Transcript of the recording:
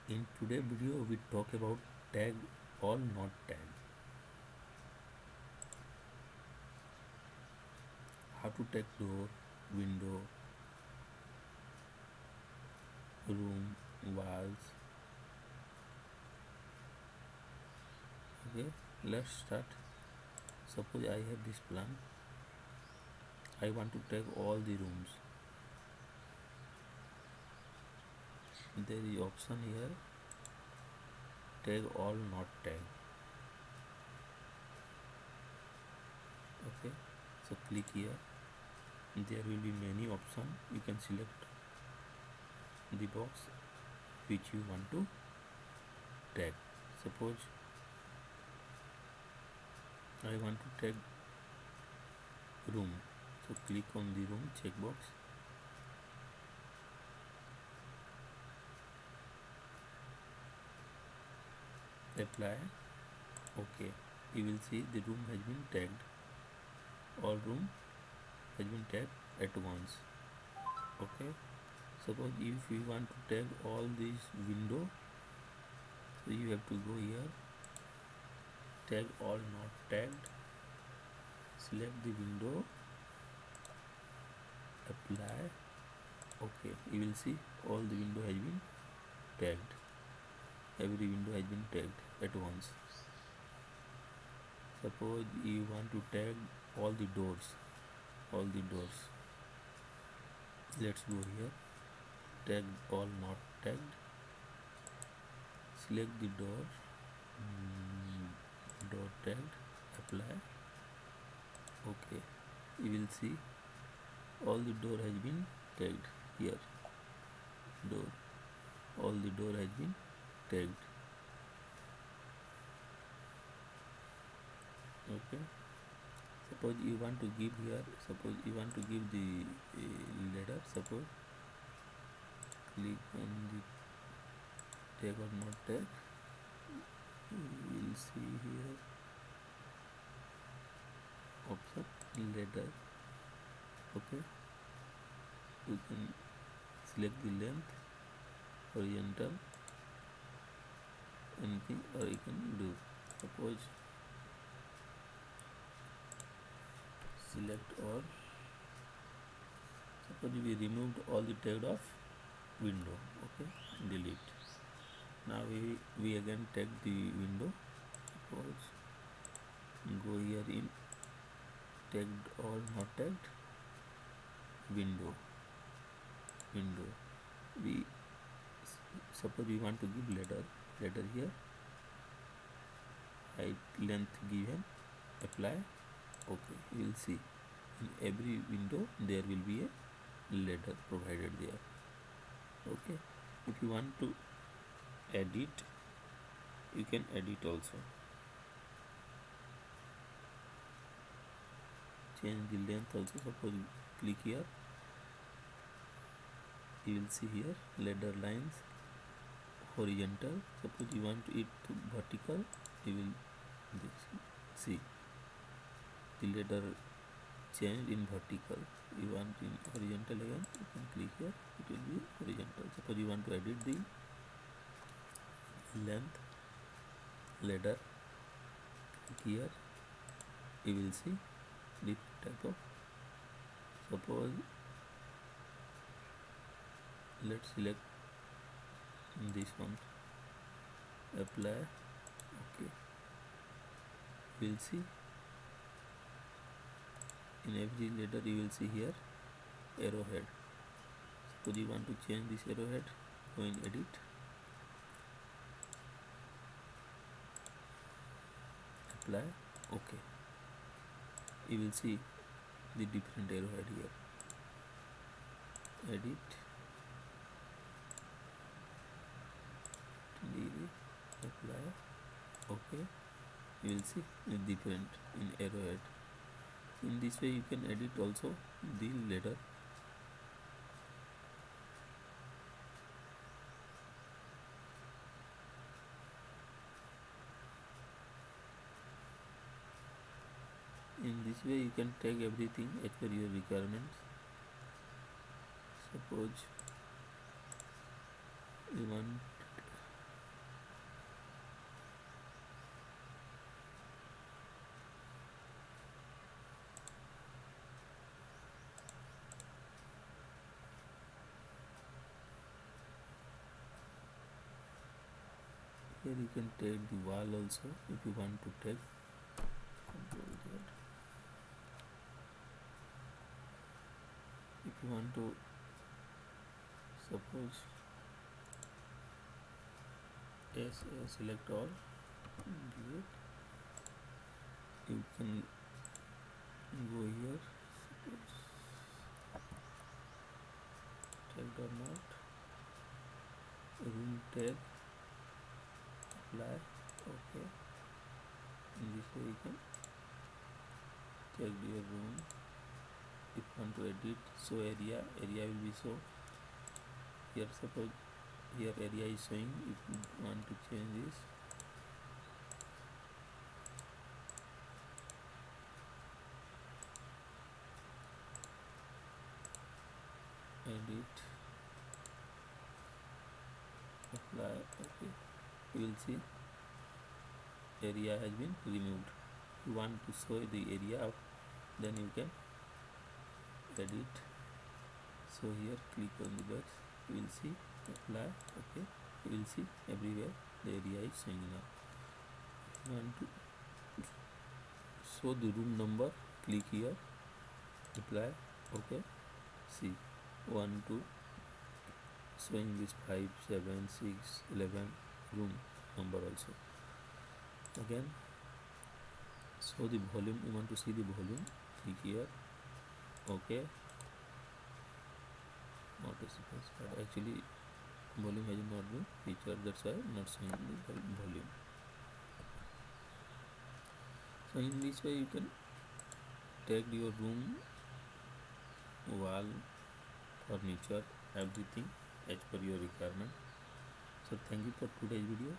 In today's video, we talk about tag or not tag. How to tag door, window, room, walls. Okay, let's start. Suppose I have this plan. I want to tag all the rooms. There is option here. Tag all, not tag. Okay, so click here. There will be many options. You can select the box which you want to tag. Suppose I want to tag room, so click on the room checkbox. Apply. Okay, you will see the room has been tagged. All room has been tagged at once. Okay, suppose if you want to tag all these window, so you have to go here, tag all not tagged, select the window, apply. Okay, you will see all the window has been tagged. Every window has been tagged at once. Suppose you want to tag all the doors. Let's go here, tag all not tagged, select the door, door tagged, apply. Okay, you will see all the door has been tagged here. Door, all the door has been tagged. Okay, suppose you want to give here, suppose you want to give the ladder. Suppose click on the tag or not tag. You will see here option ladder. Okay, you can select the length, horizontal, anything, or you can do. Suppose select all. Suppose we removed all the tag of window. Okay, delete. Now we again tag the window. Suppose go here in tagged or not tagged, window. We suppose we want to give ladder here, height, length given, apply. Okay, you will see in every window there will be a ladder provided there. Okay, if you want to edit, you can edit also. Change the length also. Suppose you click here, you will see here ladder lines, horizontal. Suppose you want it to vertical, you will see the ladder change in vertical. You want in horizontal again, you can click here, it will be horizontal. Suppose you want to edit the length ladder, click here, you will see the type of. Suppose let's select this one, apply. Okay, you will see in every ladder you will see here arrowhead. Suppose you want to change this arrowhead, go in edit, apply. Okay, you will see the different arrowhead here, edit, apply. Okay, you will see different in arrowhead. In this way you can edit also the ladder. In this way you can tag everything as per your requirements. Suppose you want here you can take the wall also if you want to take. Control Z. If you want to, suppose yes, select all, delete. You can go here, suppose tagged or not, room tag, apply, okay. In this way you can tag your room. If you want to edit, show area, area will be show here. Suppose here area is showing. If you want to change this, edit, apply, okay. You will see area has been removed. If you want to show the area up, then you can edit. So here click on the box, you will see apply, okay. You will see everywhere the area is showing now. If you want to show the room number, click here, apply, okay. See 1 2 showing this 5 7 6 11 room number also. Again, show the volume, you want to see the volume, click here, okay. Not a specified, actually volume has not been featured, that's why not showing the volume. So in this way you can tag your room, wall, furniture, everything as per your requirement. So thank you for today's video.